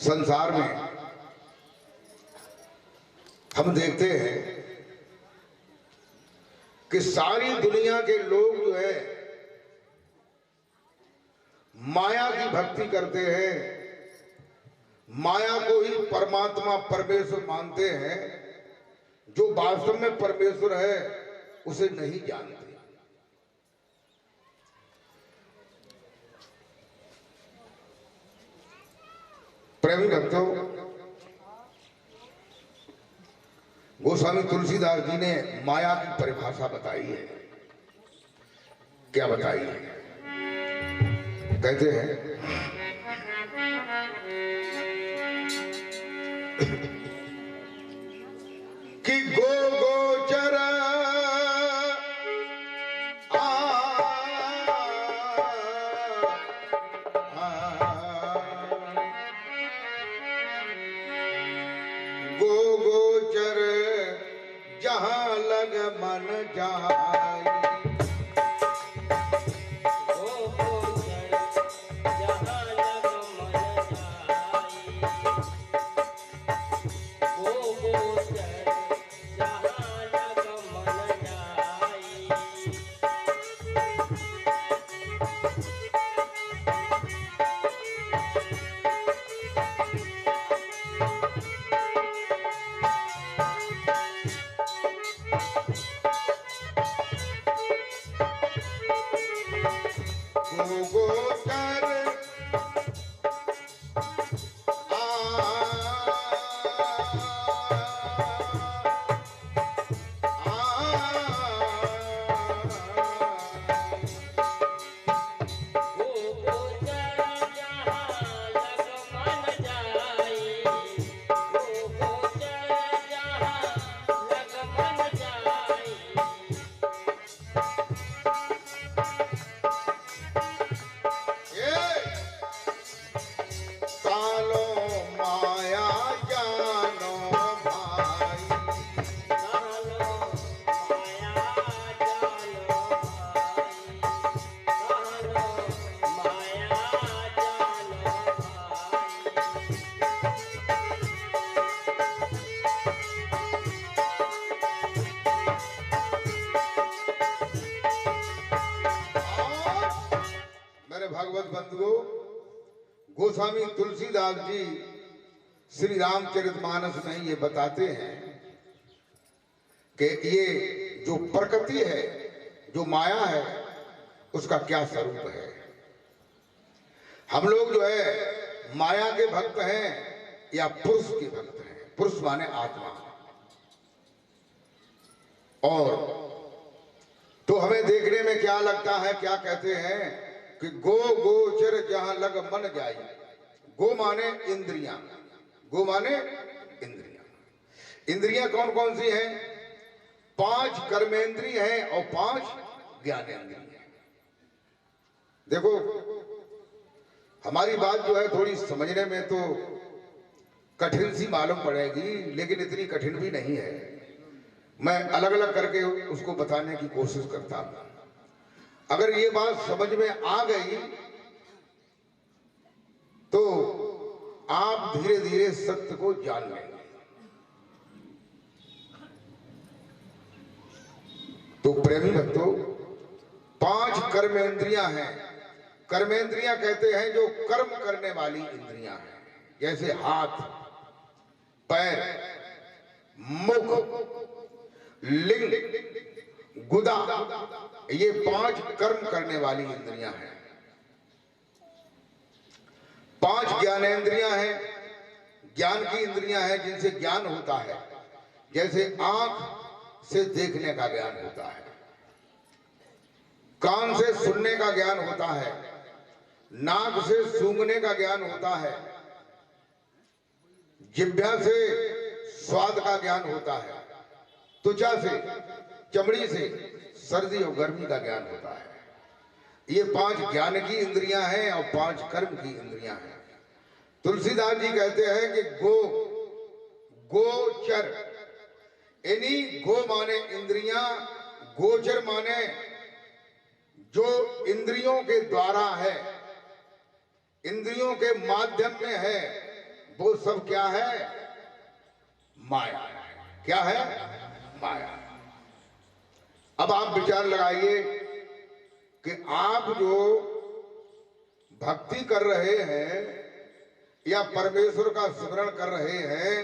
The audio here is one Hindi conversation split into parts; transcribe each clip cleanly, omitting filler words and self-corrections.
संसार में हम देखते हैं कि सारी दुनिया के लोग जो है माया की भक्ति करते हैं, माया को ही परमात्मा परमेश्वर मानते हैं। जो वास्तव में परमेश्वर है उसे नहीं जानते। प्रेमी भक्तों, गोस्वामी तुलसीदास जी ने माया की परिभाषा बताई है। क्या बताई है? कहते हैं कि गोचर गोचर जहां लग मन जाई, भागवत बंधुओं, गोस्वामी तुलसीदास जी श्री रामचरितमानस में ये बताते हैं कि ये जो प्रकृति है, जो माया है, उसका क्या स्वरूप है। हम लोग जो है माया के भक्त हैं या पुरुष के भक्त हैं। पुरुष माने आत्मा। और तो हमें देखने में क्या लगता है, क्या कहते हैं कि गोचर जहां लग मन जाई। गो माने इंद्रियां, गो माने इंद्रियां। इंद्रियां कौन कौन सी हैं? 5 कर्मेंद्रिय हैं और 5 ज्ञानेंद्रिय हैं। देखो, हमारी बात जो है थोड़ी समझने में तो कठिन सी मालूम पड़ेगी, लेकिन इतनी कठिन भी नहीं है। मैं अलग अलग करके उसको बताने की कोशिश करता हूं। अगर ये बात समझ में आ गई तो आप धीरे धीरे सत्य को जान लेंगे। तो प्रेमी भक्तों, 5 कर्मेंद्रियां हैं। कर्मेंद्रियां कहते हैं जो कर्म करने वाली इंद्रियां हैं, जैसे हाथ, पैर, मुख, लिंग, गुदा। ये 5 कर्म करने वाली इंद्रियां हैं। 5 ज्ञानेंद्रियां हैं, ज्ञान की इंद्रियां हैं जिनसे ज्ञान होता है। जैसे आंख से देखने का ज्ञान होता है, कान से सुनने का ज्ञान होता है, नाक से सूंघने का ज्ञान होता है, जिह्वा से स्वाद का ज्ञान होता है, त्वचा से, चमड़ी से सर्दी और गर्मी का ज्ञान होता है। ये 5 ज्ञान की इंद्रियां हैं और 5 कर्म की इंद्रियां हैं। तुलसीदास जी कहते हैं कि गोचर, यानी गो माने इंद्रियां, गोचर माने जो इंद्रियों के द्वारा है, इंद्रियों के माध्यम में है, वो सब क्या है? माया। क्या है? माया। अब आप विचार लगाइए कि आप जो भक्ति कर रहे हैं या परमेश्वर का स्मरण कर रहे हैं,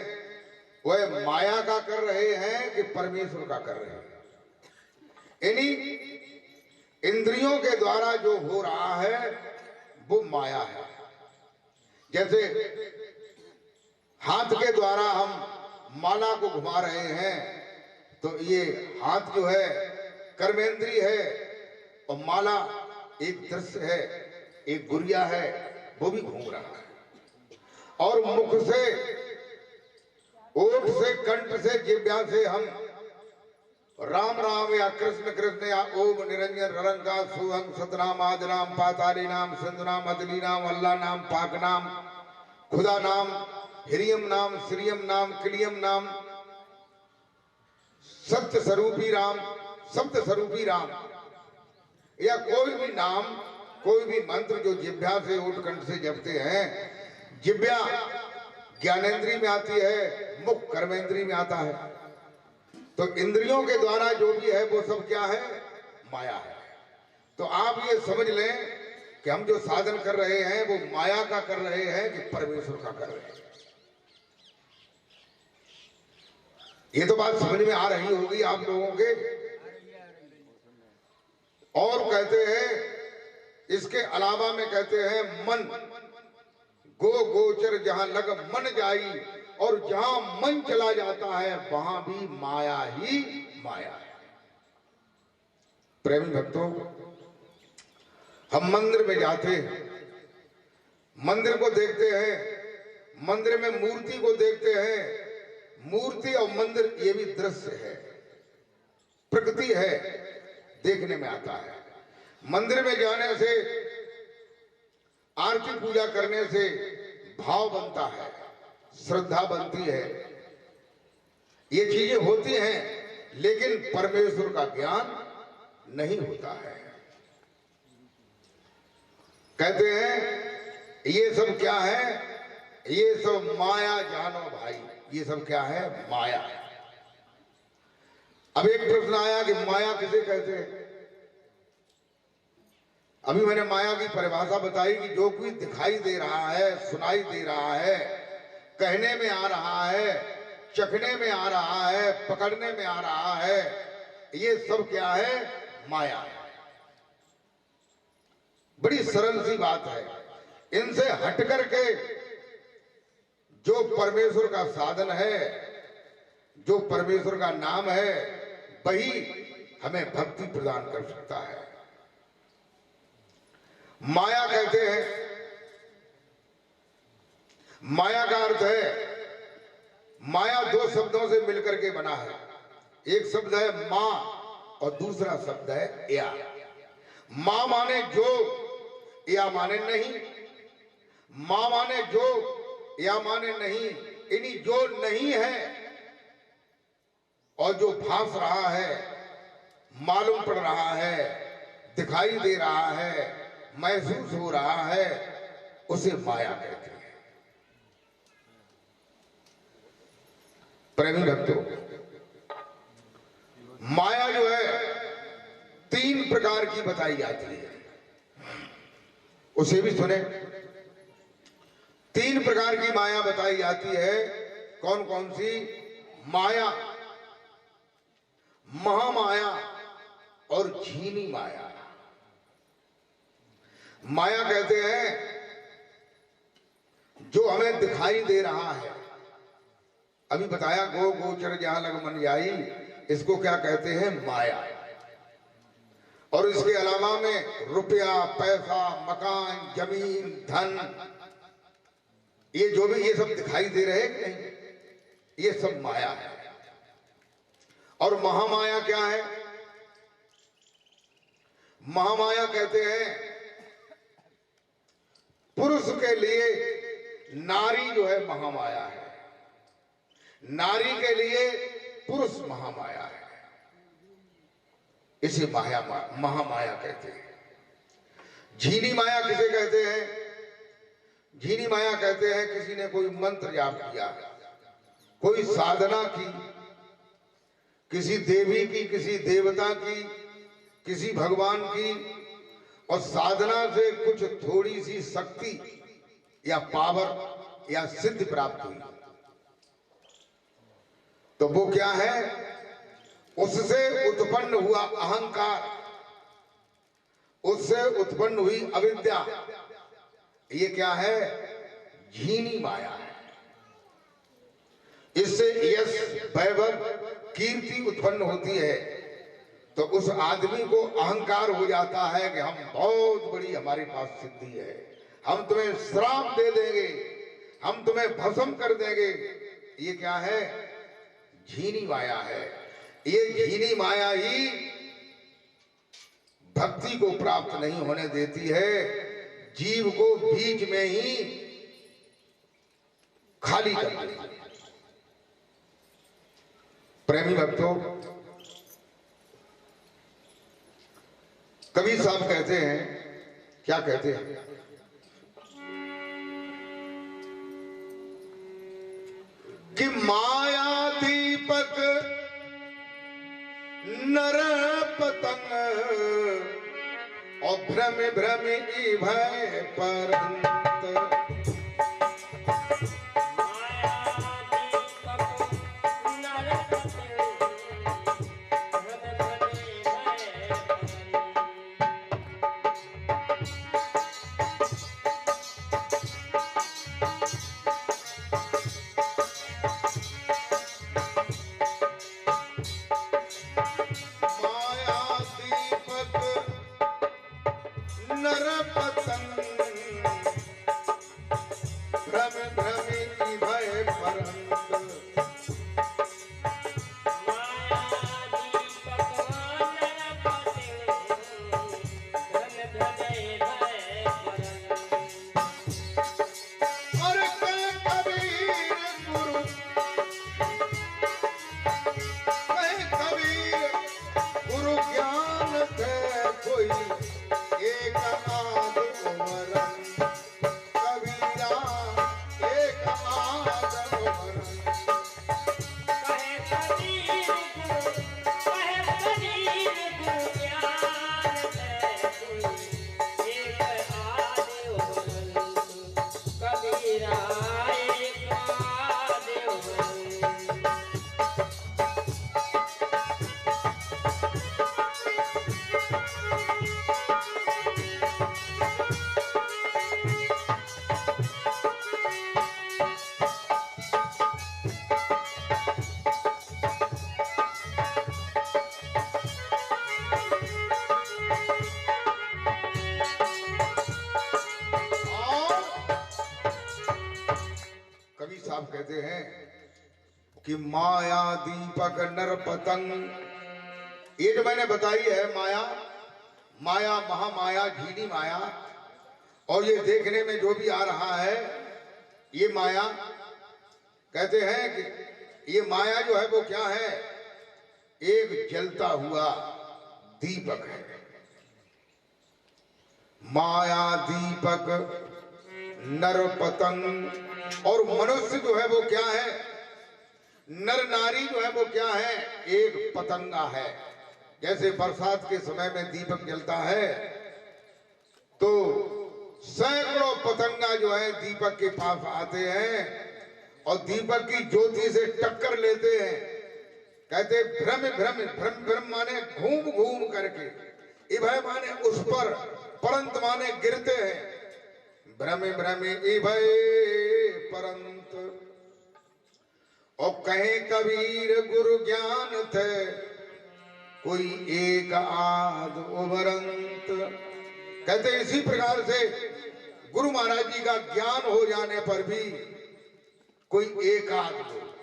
वह माया का कर रहे हैं कि परमेश्वर का कर रहे हैं? इन्हीं इंद्रियों के द्वारा जो हो रहा है वो माया है। जैसे हाथ के द्वारा हम माला को घुमा रहे हैं, तो ये हाथ जो है कर्मेंद्रिय है, और माला एक दृश्य है, एक गुड़िया है, वो भी घूम रहा है। और मुख से, ओठ से, कंठ से, जिह्वा से हम राम राम या कृष्ण कृष्ण या ओम निरंजन रंगा सुहंग सतनाम आदनाम पाताली नाम सिंधु नाम अदली नाम अल्लाह नाम पाक नाम खुदा नाम हिरियम नाम श्रियम नाम किलियम नाम सत्य स्वरूपी राम, सप्त स्वरूपी राम, या कोई भी नाम, कोई भी मंत्र जो जिह्वा से ओठ कंठ से जपते हैं। जिह्वा ज्ञानेंद्रिय में आती है, मुख कर्मेंद्रिय में आता है। तो इंद्रियों के द्वारा जो भी है वो सब क्या है? माया है। तो आप ये समझ लें कि हम जो साधन कर रहे हैं वो माया का कर रहे हैं कि परमेश्वर का कर रहे हैं। ये तो बात समझ में आ रही होगी आप लोगों के। और कहते हैं, इसके अलावा में कहते हैं मन गो गोचर जहां लग मन जाई, और जहां मन चला जाता है वहां भी माया ही माया है। प्रेमी भक्तों, हम मंदिर में जाते हैं, मंदिर को देखते हैं, मंदिर में मूर्ति को देखते हैं। मूर्ति और मंदिर ये भी दृश्य है, प्रकृति है, देखने में आता है। मंदिर में जाने से, आरती पूजा करने से भाव बनता है, श्रद्धा बनती है, ये चीजें होती हैं, लेकिन परमेश्वर का ज्ञान नहीं होता है। कहते हैं ये सब क्या है? ये सब माया जानो भाई, ये सब क्या है? माया। अब एक प्रश्न आया कि माया किसे कहते हैं? अभी मैंने माया की परिभाषा बताई कि जो कुछ दिखाई दे रहा है, सुनाई दे रहा है, कहने में आ रहा है, चखने में आ रहा है, पकड़ने में आ रहा है, ये सब क्या है? माया है। बड़ी सरल सी बात है। इनसे हट करके जो परमेश्वर का साधन है, जो परमेश्वर का नाम है, वही हमें भक्ति प्रदान कर सकता है। माया कहते हैं, माया का अर्थ है, माया दो शब्दों से मिलकर के बना है। एक शब्द है मां और दूसरा शब्द है या। मां माने जो, या माने नहीं। मां माने जो, या माने नहीं। इन्हीं जो नहीं है और जो भास रहा है, मालूम पड़ रहा है, दिखाई दे रहा है, महसूस हो रहा है, उसे माया कहते हैं। प्रेमी भक्तों, माया जो है तीन प्रकार की बताई जाती है, उसे भी सुने। तीन प्रकार की माया बताई जाती है। कौन कौन सी? माया, महामाया और झीनी माया। माया कहते हैं जो हमें दिखाई दे रहा है। अभी बताया गो गोचर जहां लग मन जाई, इसको क्या कहते हैं? माया। और इसके अलावा में रुपया, पैसा, मकान, जमीन, धन, ये जो भी ये सब दिखाई दे रहे हैं कि नहीं, ये सब माया है। और महामाया क्या है? महामाया कहते हैं पुरुष के लिए नारी जो है महामाया है, नारी के लिए पुरुष महामाया है। इसे महामाया कहते हैं। झीनी माया किसे कहते हैं? झीनी माया कहते हैं किसी ने कोई मंत्र जाप किया, कोई साधना की, किसी देवी की, किसी देवता की, किसी भगवान की, और साधना से कुछ थोड़ी सी शक्ति या पावर या सिद्धि प्राप्त हुई, तो वो क्या है? उससे उत्पन्न हुआ अहंकार, उससे उत्पन्न हुई अविद्या, ये क्या है? झीनी माया है। इससे यश, वैभव, कीर्ति उत्पन्न होती है, तो उस आदमी को अहंकार हो जाता है कि हम बहुत बड़ी, हमारे पास सिद्धि है, हम तुम्हें श्राप दे देंगे, हम तुम्हें भस्म कर देंगे। ये क्या है? झीनी माया है। ये झीनी माया ही भक्ति को प्राप्त नहीं होने देती है, जीव को बीच में ही खाली कर देती है। प्रेमी भक्तों, कबीर साहब कहते हैं, क्या कहते हैं? कि माया दीपक नर पतंग और भ्रम भ्रम भय परंत। कहते हैं कि माया दीपक नर पतंग, ये जो मैंने बताई है माया, माया महामाया, झीनी माया, और ये देखने में जो भी आ रहा है ये माया, कहते हैं कि ये माया जो है वो क्या है? एक जलता हुआ दीपक है। माया दीपक नर पतंग, और मनुष्य जो है वो क्या है? नर नारी जो है वो क्या है? एक पतंगा है। जैसे बरसात के समय में दीपक जलता है तो सैकड़ों पतंगा जो है दीपक के पास आते हैं और दीपक की ज्योति से टक्कर लेते हैं। कहते भ्रम भ्रम, भ्रम भ्रम माने घूम घूम करके, इभय माने उस पर, परंत माने गिरते हैं। भ्रम भ्रम इभय परंत, और कहे कबीर गुरु ज्ञान थे कोई एक आध उभरंत। कहते इसी प्रकार से गुरु महाराज जी का ज्ञान हो जाने पर भी कोई एक आध लोग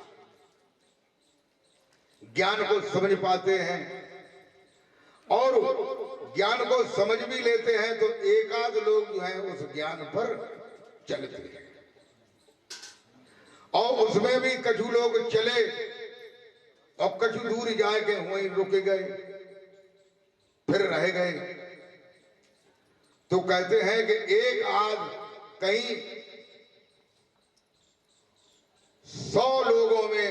ज्ञान को समझ पाते हैं, और ज्ञान को समझ भी लेते हैं तो एक आध लोग जो है उस ज्ञान पर चलते हैं। और उसमें भी कछु लोग चले और कछु दूर जाके वहीं रुक गए, फिर रह गए। तो कहते हैं कि एक आध कहीं 100 लोगों में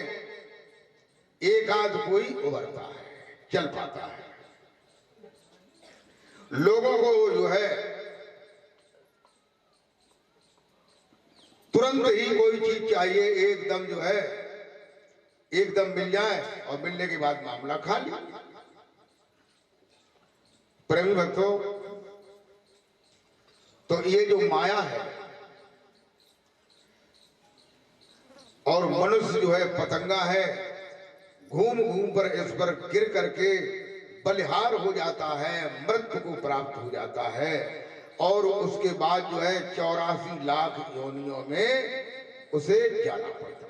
एक आध कोई उभरता है, चल पाता है। लोगों को जो है तुरंत ही कोई चीज चाहिए, एकदम जो है एकदम मिल जाए और मिलने के बाद मामला खाली। प्रेमी भक्तों, तो ये जो माया है और मनुष्य जो है पतंगा है, घूम घूम पर इस पर गिर करके बलिहार हो जाता है, मृत्यु को प्राप्त हो जाता है और उसके बाद जो है 84 लाख योनियों में उसे जाना पड़ता है।